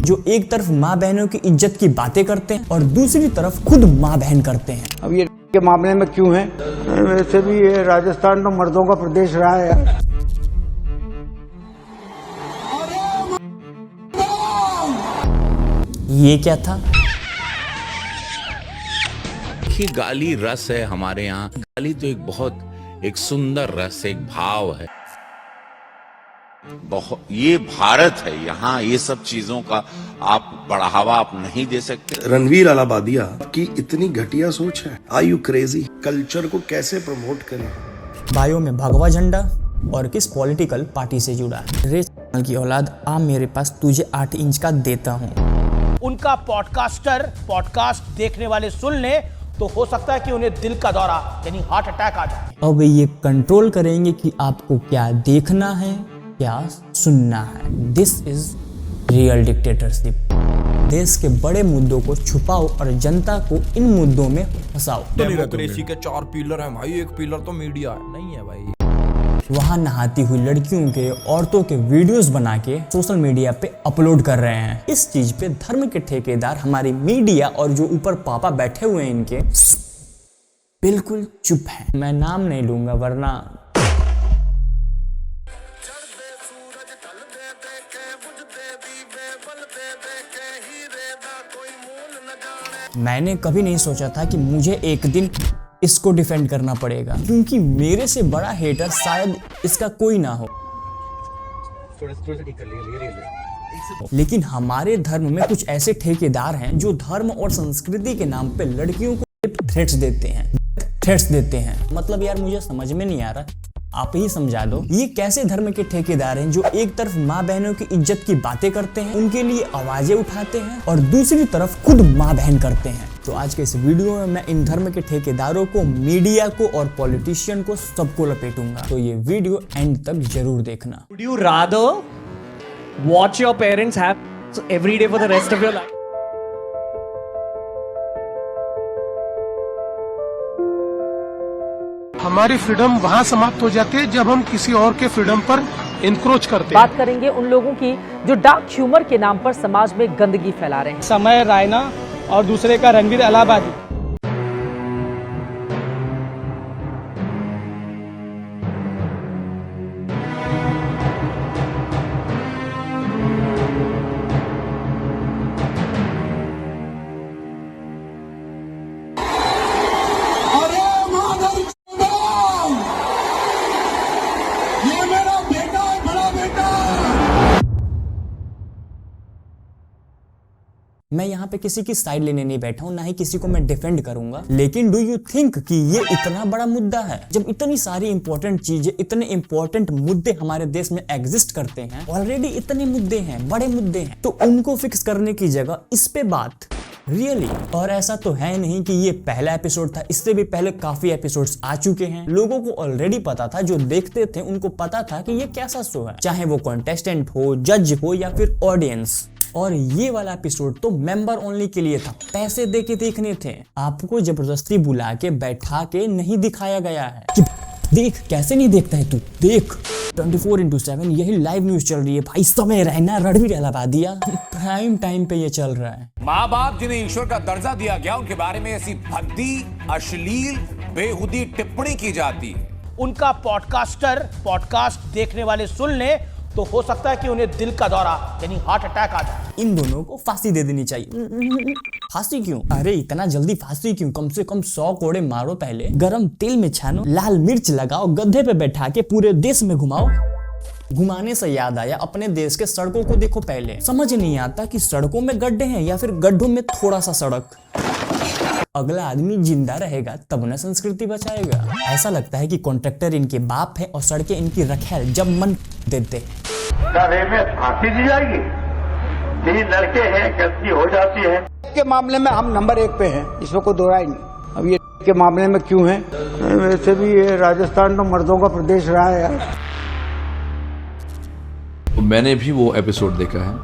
जो एक तरफ माँ बहनों की इज्जत की बातें करते हैं और दूसरी तरफ खुद माँ बहन करते हैं। अब ये के मामले में क्यों है? वैसे भी ये राजस्थान तो मर्दों का प्रदेश रहा है यार। ये क्या था? कि गाली रस है हमारे यहाँ। गाली तो एक सुंदर रस, एक भाव है। बहुत, ये भारत है, यहाँ ये सब चीजों का आप बढ़ावा आप नहीं दे सकते। रणवीर अलाहाबादिया की इतनी घटिया सोच है। Are you crazy? कल्चर को कैसे प्रमोट करें? बायो में भगवा झंडा और किस पॉलिटिकल पार्टी से जुड़ा है। रे की औलाद, आ मेरे पास तुझे 8 इंच का देता हूँ। उनका पॉडकास्ट देखने वाले सुन ले तो हो सकता है कि उन्हें दिल का दौरा यानी हार्ट अटैक आ जाए। अब ये कंट्रोल करेंगे कि आपको क्या देखना है, क्या सुनना है। This is real dictatorship. देश के बड़े मुद्दों को छुपाओ और जनता को इन मुद्दों में फंसाओ। डेमोक्रेसी के 4 पिलर हैं भाई, एक पिलर तो मीडिया नहीं है भाई। वहां नहाती हुई लड़कियों के, औरतों के वीडियोस बना के सोशल मीडिया पे अपलोड कर रहे हैं। इस चीज पे धर्म के ठेकेदार, हमारी मीडिया और जो ऊपर पापा बैठे हुए हैं इनके, बिल्कुल चुप है। मैं नाम नहीं लूंगा वरना मैंने कभी नहीं सोचा था कि मुझे एक दिन इसको डिफेंड करना पड़ेगा, क्योंकि मेरे से बड़ा हेटर शायद इसका कोई ना हो। लेकिन हमारे धर्म में कुछ ऐसे ठेकेदार हैं जो धर्म और संस्कृति के नाम पे लड़कियों को थ्रेट्स देते हैं। मतलब यार मुझे समझ में नहीं आ रहा, आप ही समझा दो। ये कैसे धर्म के ठेकेदार हैं जो एक तरफ माँ बहनों की इज्जत की बातें करते हैं, उनके लिए आवाजें उठाते हैं और दूसरी तरफ खुद माँ बहन करते हैं। तो आज के इस वीडियो में मैं इन धर्म के ठेकेदारों को, मीडिया को और पॉलिटिशियन को सबको लपेटूंगा। तो ये वीडियो एंड तक जरूर देखना। Would you rather watch your parents have every day for the rest of your life? हमारी फ्रीडम वहाँ समाप्त हो जाती है जब हम किसी और के फ्रीडम पर इंक्रोच करते हैं। बात करेंगे उन लोगों की जो डार्क ह्यूमर के नाम पर समाज में गंदगी फैला रहे हैं। समय रायना और दूसरे का रणवीर अलाहाबादी। मैं यहाँ पे किसी की साइड लेने नहीं बैठा हूँ, ना ही किसी को मैं डिफेंड करूंगा। लेकिन डू यू थिंक कि ये इतना बड़ा मुद्दा है? जब इतनी सारी इंपॉर्टेंट चीजें, इतने इंपॉर्टेंट मुद्दे हमारे देश में एग्जिस्ट करते हैं, ऑलरेडी इतने मुद्दे हैं, बड़े मुद्दे हैं, तो उनको फिक्स करने की जगह इस पे बात रियली। और ऐसा तो है नहीं कि ये पहला एपिसोड था, इससे भी पहले काफी एपिसोड्स आ चुके हैं। लोगों को ऑलरेडी पता था, जो देखते थे उनको पता था कि ये कैसा शो है, चाहे वो कॉन्टेस्टेंट हो, जज हो या फिर ऑडियंस। और ये वाला एपिसोड तो मेंबर ओनली के लिए था, पैसे दे के देखने थे। आपको जबरदस्ती बुला के बैठा के नहीं दिखाया गया है कि देख। कैसे नहीं देखता है तू? देख 24/7 यही लाइव न्यूज चल रही है भाई। समय रहना रणवीर अलाहाबादिया, प्राइम टाइम पे ये चल रहा है। माँ बाप जिन्हें ईश्वर का दर्जा दिया गया, उनके बारे में ऐसी भद्दी, अश्लील, बेहुदी टिप्पणी की जाती है। उनका पॉडकास्ट देखने वाले सुन ले तो हो सकता है कि उन्हें दिल का दौरा यानी हार्ट अटैक आ जाए। इन दोनों को फांसी दे देनी चाहिए। फांसी क्यों? अरे इतना जल्दी फांसी क्यों? कम से कम 100 कोड़े मारो पहले, गरम तेल में छानो, लाल मिर्च लगाओ, गड्ढे पे बैठा के पूरे देश में घुमाओ। घुमाने से याद आया, अपने देश के सड़कों को देखो पहले। समझ नहीं आता कि सड़कों में गड्ढे हैं या फिर गड्ढों में थोड़ा सा सड़क। अगला आदमी जिंदा रहेगा तब न संस्कृति बचाएगा। ऐसा लगता है कि कॉन्ट्रैक्टर इनके बाप है और सड़कें इनकी रखेल जब मन देते। में फांसी दी जाएगी? 3 लड़के हैं, गलती हो जाती है। के मामले में हम नंबर 1 पे हैं, इसमें कोई दो राय नहीं। अब ये के मामले में क्यों है? वैसे भी ये राजस्थान तो मर्दों का प्रदेश रहा है यार। मैंने भी वो एपिसोड देखा है।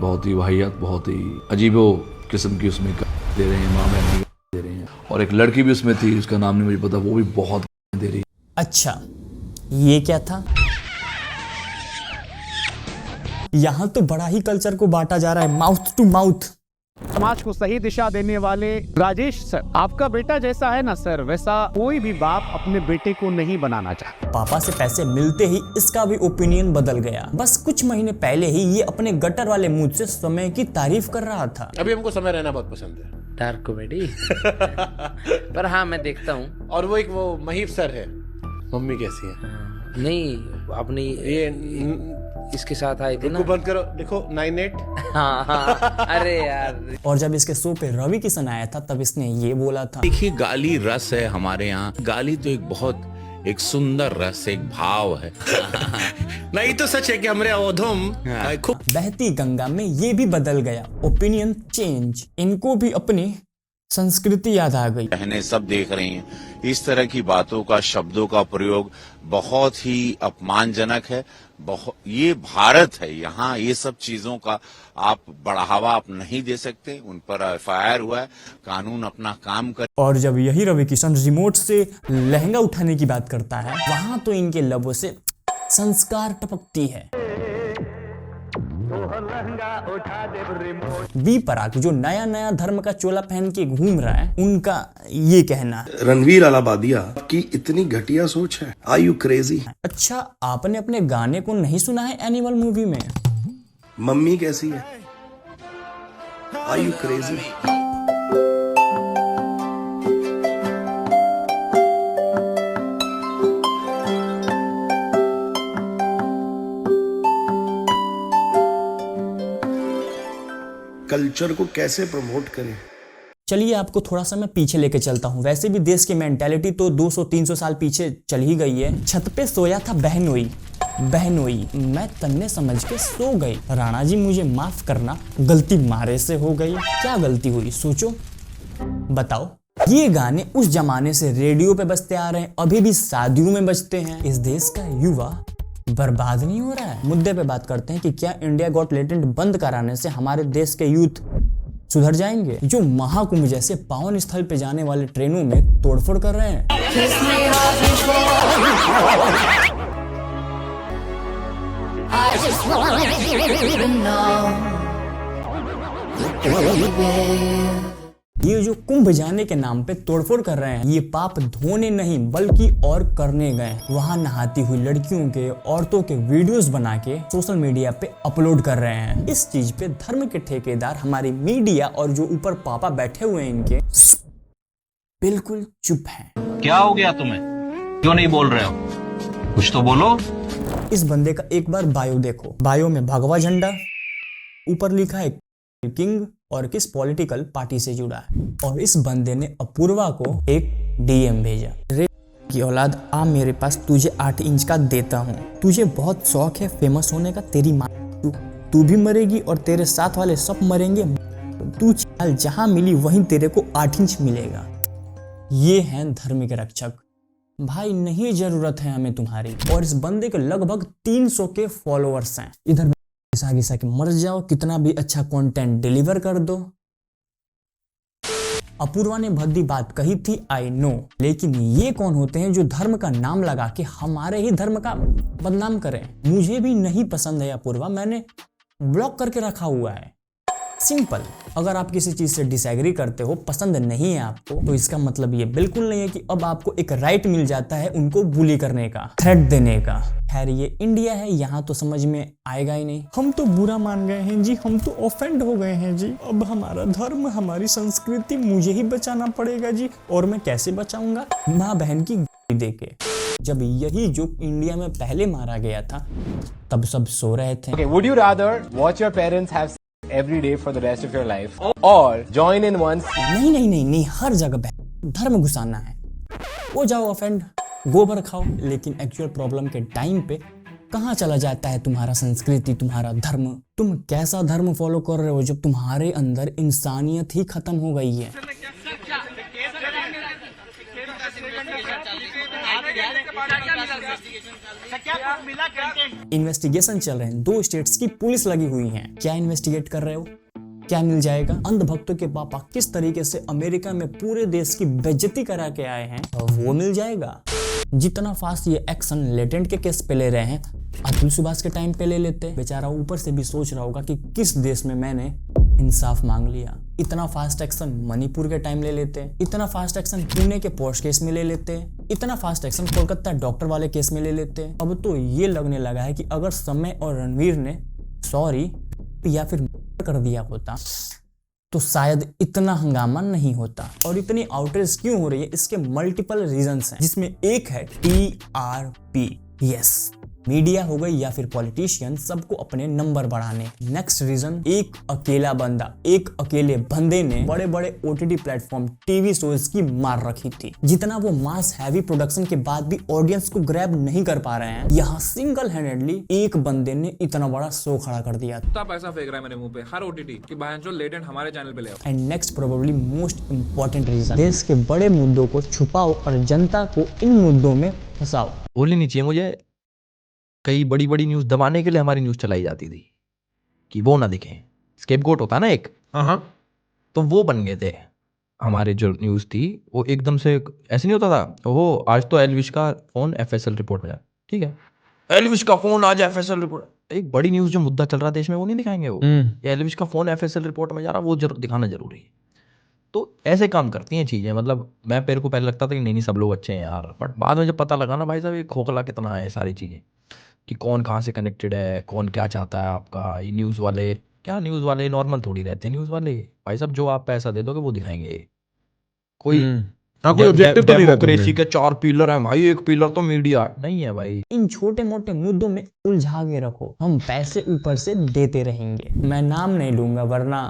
बहुत ही वाहियात, बहुत ही अजीबो किस्म की उसमें दे रहे हैं, माँ बहन दे रही हैं। और एक लड़की भी उसमें थी, उसका नाम नहीं मुझे पता, वो भी बहुत दे रही है। अच्छा, ये क्या था? यहाँ तो बड़ा ही कल्चर को बांटा जा रहा है, माउथ टू माउथ। समाज को सही दिशा देने वाले राजेश सर, आपका बेटा जैसा है ना सर, वैसा कोई भी बाप अपने बेटे को नहीं बनाना चाहता। पापा से पैसे मिलते ही इसका भी ओपिनियन बदल गया। बस कुछ महीने पहले ही ये अपने गटर वाले मुंह से समय की तारीफ कर रहा था। अभी हमको समय रहना बहुत पसंद है, डार्क कॉमेडी। पर हाँ, मैं देखता हूँ। और वो महीप सर है। मम्मी कैसी है? नहीं, अपनी ये इसके साथ आए थे ना। बंद करो, देखो 98। हाँ, अरे यार। और जब इसके शो पे रवि किशन आया था तब इसने ये बोला था, देखिए गाली रस है हमारे यहाँ। गाली तो एक सुंदर रस, एक भाव है। नहीं तो सच है कि हमारे अवधम बहती गंगा में ये भी बदल गया, ओपिनियन चेंज। इनको भी अपनी संस्कृति याद आ गई। बहनें सब देख रही हैं, इस तरह की बातों का, शब्दों का प्रयोग बहुत ही अपमानजनक है। ये भारत है, यहाँ ये सब चीजों का आप बढ़ावा आप नहीं दे सकते। उन पर एफआईआर हुआ है, कानून अपना काम कर। और जब यही रवि किशन रिमोट से लहंगा उठाने की बात करता है, वहां तो इनके लबों से संस्कार टपकती है। बी पराग जो नया धर्म का चोला पहन के घूम रहा है, उनका ये कहना, रणवीर अलाहाबादिया की इतनी घटिया सोच है, आर यू क्रेजी? अच्छा, आपने अपने गाने को नहीं सुना है एनिमल मूवी में? मम्मी कैसी है, आर यू क्रेजी? कल्चर को कैसे प्रमोट करें? चलिए आपको थोड़ा सा मैं पीछे लेके चलता हूँ। वैसे भी देश की मेंटालिटी तो 200-300 साल पीछे चल ही गई है। छत पे सोया था बहनोई, मैं तन्ने समझ के सो गई। राणा जी मुझे माफ करना, गलती मारे से हो गई। क्या गलती हुई सोचो, बताओ। ये गाने उस जमाने से रेडियो पे बजते आ रहे हैं, अभी भी शादियों में बजते हैं। इस देश का युवा बर्बाद नहीं हो रहा है? मुद्दे पे बात करते हैं कि क्या इंडिया गॉट टैलेंट बंद कराने से हमारे देश के यूथ सुधर जाएंगे, जो महाकुंभ जैसे पावन स्थल पे जाने वाले ट्रेनों में तोड़फोड़ कर रहे हैं। ये जो कुंभ जाने के नाम पे तोड़फोड़ कर रहे हैं, ये पाप धोने नहीं बल्कि और करने गए। वहां नहाती हुई लड़कियों के, औरतों के वीडियोस बना के सोशल मीडिया पे अपलोड कर रहे हैं। इस चीज पे धर्म के ठेकेदार, हमारी मीडिया और जो ऊपर पापा बैठे हुए हैं इनके, बिल्कुल चुप हैं। क्या हो गया तुम्हें, क्यों नहीं बोल रहे हो? कुछ तो बोलो। इस बंदे का एक बार बायो देखो। बायो में भगवा झंडा, ऊपर लिखा है किंग और किस पॉलिटिकल पार्टी से जुड़ा है। और इस बंदे ने अपूर्वा को एक डीएम भेजा, रे की औलाद आ मेरे पास, तुझे 8 इंच का देता हूँ। तुझे बहुत शौक है फेमस होने का, तेरी माँ तू भी मरेगी और तेरे साथ वाले सब मरेंगे। तू चल जहाँ मिली वहीं तेरे को 8 इंच मिलेगा। ये हैं धर्म के रक्षक। भाई नहीं जरूरत है हमें तुम्हारी। और इस बंदे के लगभग 300 के फॉलोअर्स हैं। इधर घिसा के मर जाओ, कितना भी अच्छा कंटेंट डिलीवर कर दो। अपूर्वा ने भद्दी बात कही थी, आई नो, लेकिन ये कौन होते हैं जो धर्म का नाम लगा के हमारे ही धर्म का बदनाम करें? मुझे भी नहीं पसंद है अपूर्वा, मैंने ब्लॉक करके रखा हुआ है। सिंपल। अगर आप किसी चीज से डिसएग्री करते हो, पसंद नहीं है आपको, तो इसका मतलब ये बिल्कुल नहीं है कि अब आपको एक राइट मिल जाता है उनको बुली करने का, थ्रेट देने का। खैर ये इंडिया है, यहाँ तो समझ में आएगा ही नहीं। हम तो बुरा मान गए हैं जी, हम तो ऑफेंड हो गए हैं जी। अब हमारा धर्म, हमारी संस्कृति मुझे ही बचाना पड़ेगा जी। और मैं कैसे बचाऊंगा? माँ बहन की गाली देके। जब यही जोक इंडिया में पहले मारा गया था तब सब सो रहे थे। Okay, would you rather watch your parents have every day for the rest of your life or join in once? नहीं, हर जगह धर्म घुसाना है। वो जाओ ऑफेंड, गोबर खाओ, लेकिन एक्चुअल प्रॉब्लम के टाइम पे कहाँ चला जाता है तुम्हारा संस्कृति, तुम्हारा धर्म? तुम कैसा धर्म फॉलो कर रहे हो जब तुम्हारे अंदर इंसानियत ही खत्म हो गई है? इन्वेस्टिगेशन चल रहे हैं, 2 स्टेट्स की पुलिस लगी हुई है। क्या इन्वेस्टिगेट कर रहे हो? क्या मिल जाएगा? अंधभक्तों के पापा किस तरीके से अमेरिका में पूरे देश की बेइज्जती करा के आए हैं, वो मिल जाएगा। जितना फास्ट ये एक्शन लेटेंट के केस पे ले रहे हैं, अतुल सुभाष के टाइम पे ले लेते, बेचारा ऊपर से भी सोच रहा होगा कि किस देश में मैंने इंसाफ मांग लिया। इतना फास्ट एक्शन मणिपुर के टाइम ले लेते, इतना फास्ट एक्शन पुणे के पॉश केस में ले लेते, इतना फास्ट एक्शन कोलकाता डॉक्टर वाले केस में ले लेते। अब तो ये लगने लगा है कि अगर समय और रणवीर ने सॉरी या फिर कर दिया होता तो शायद इतना हंगामा नहीं होता। और इतनी आउटरीच क्यों हो रही है, इसके मल्टीपल रीजंस हैं, जिसमें एक है TRP। यस, मीडिया हो गई या फिर पॉलिटिशियन, सबको अपने नंबर बढ़ाने। नेक्स्ट रीजन, एक अकेला बंदा, एक अकेले बंदे ने बड़े बड़े OTT प्लेटफॉर्म, टीवी शोज की मार रखी थी। जितना वो मास हैवी प्रोडक्शन के बाद भी ऑडियंस को ग्रैब नहीं कर पा रहे हैं, यहाँ सिंगल हैंडेडली एक बंदे ने इतना बड़ा शो खड़ा कर दिया। पैसा फेंक रहा है मेरे मुंह पे हर OTT कि भाई जो लेटेंट हमारे चैनल पे ले आओ। And next probably most important reason, देश के बड़े मुद्दों को छुपाओ और जनता को इन मुद्दों में फंसाओ। बोलनी नहीं चाहिए मुझे, कई बड़ी बड़ी न्यूज़ दबाने के लिए हमारी न्यूज़ चलाई जाती थी कि वो ना दिखें। स्केपगोट होता ना एक, तो वो बन गए थे। हमारे जो न्यूज़ थी वो एकदम से ऐसे नहीं होता था, वो आज तो एलविश का फ़ोन FSL रिपोर्ट में जा, ठीक है, एलविश का फ़ोन आज FSL रिपोर्ट। एक बड़ी न्यूज़ जो मुद्दा चल रहा है देश में वो नहीं दिखाएंगे वो, एलविश का फ़ोन FSL रिपोर्ट में जा रहा, वो दिखाना जरूरी है। तो ऐसे काम करती हैं चीज़ें। मतलब मैं मेरे को पहले लगता था कि नहीं सब लोग अच्छे हैं यार, बट बाद में जब पता लगा ना भाई साहब ये खोखला कितना है सारी चीज़ें, कि कौन कहाँ से कनेक्टेड है, कौन क्या चाहता है आपका। ये न्यूज़ वाले क्या, न्यूज़ वाले नॉर्मल थोड़ी रहते हैं। न्यूज़ वाले भाई साहब जो आप पैसा दे दोगे वो दिखाएंगे। कोई ऑब्जेक्टिव तो नहीं रहता। डेमोक्रेसी के 4 पिलर हैं भाई, एक पिलर तो मीडिया नहीं है भाई। इन छोटे मोटे मुद्दों में उलझा के रखो, हम पैसे ऊपर से देते रहेंगे। मैं नाम नहीं लूंगा वरना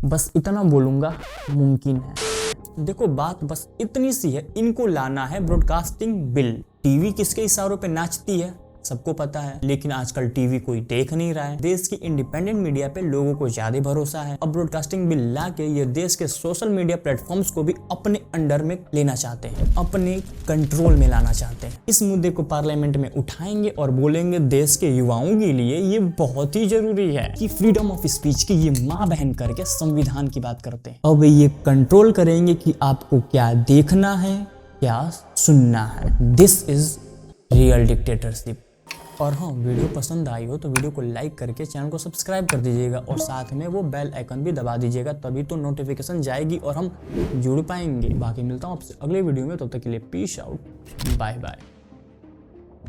बस इतना बोलूंगा मुमकिन है। देखो बात बस इतनी सी है, इनको लाना है ब्रॉडकास्टिंग बिल। टीवी किसके इशारों पे नाचती है सबको पता है, लेकिन आजकल टीवी कोई देख नहीं रहा है। देश की इंडिपेंडेंट मीडिया पे लोगों को ज्यादा भरोसा है। अब ब्रॉडकास्टिंग बिल ला के ये देश के सोशल मीडिया प्लेटफॉर्म्स को भी अपने अंडर में लेना चाहते हैं, अपने कंट्रोल में लाना चाहते हैं। इस मुद्दे को पार्लियामेंट में उठाएंगे और बोलेंगे देश के युवाओं के लिए ये बहुत ही जरूरी है कि फ्रीडम ऑफ स्पीच की ये माँ बहन करके संविधान की बात करते हैं। अब ये कंट्रोल करेंगे कि आपको क्या देखना है, क्या सुनना है। This is real dictatorship. और हाँ, वीडियो पसंद आई हो तो वीडियो को लाइक करके चैनल को सब्सक्राइब कर दीजिएगा और साथ में वो बेल आइकन भी दबा दीजिएगा, तभी तो नोटिफिकेशन जाएगी और हम जुड़ पाएंगे। बाकी मिलता हूँ आपसे अगले वीडियो में, तब तक के लिए पीस आउट, बाय बाय।